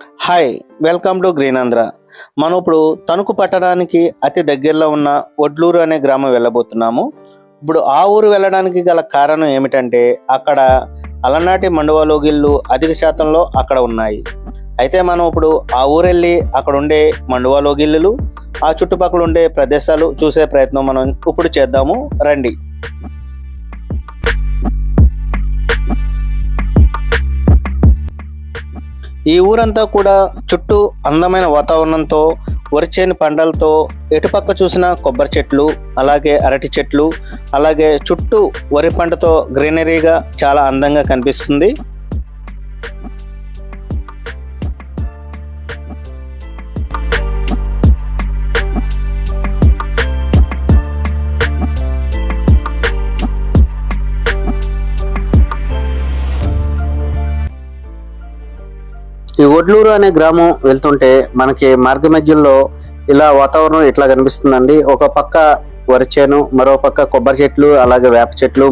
Hi, welcome to green Andhra. మనం ఇప్పుడు తణుకు పట్టణానికి అతి దగ్గరలో ఉన్న ఒడ్లూరు అనే గ్రామం వెళ్ళబోతున్నాము. ఇప్పుడు ఆ ఊరు వెళ్ళడానికి గల కారణం ఏమిటంటే అక్కడ అలనాటి మండువాలోగిళ్ళు అధిక శాతంలో అక్కడ ఉన్నాయి. అయితే మనం ఇప్పుడు ఆ ఊరు వెళ్ళి అక్కడ ఉండే మండువాలోగిళ్ళు, ఆ చుట్టుపక్కల ఉండే ప్రదేశాలు చూసే ప్రయత్నం మనం ఇప్పుడు చేద్దాము రండి. ఈ ఊరంతా కూడా చుట్టూ అందమైన వాతావరణంతో, వరిచేని పంటలతో, ఎటుపక్క చూసిన కొబ్బరి చెట్లు, అలాగే అరటి చెట్లు, అలాగే చుట్టూ వరి పంటతో గ్రీనరీగా చాలా అందంగా కనిపిస్తుంది. ఈ ఒడ్లూరు అనే గ్రామం వెళ్తుంటే మనకి మార్గ మధ్యలో ఇలా వాతావరణం ఇట్లా కనిపిస్తుందండి. ఒక పక్క వరి చేను, మరో పక్క కొబ్బరి చెట్లు, అలాగే వేప చెట్లు.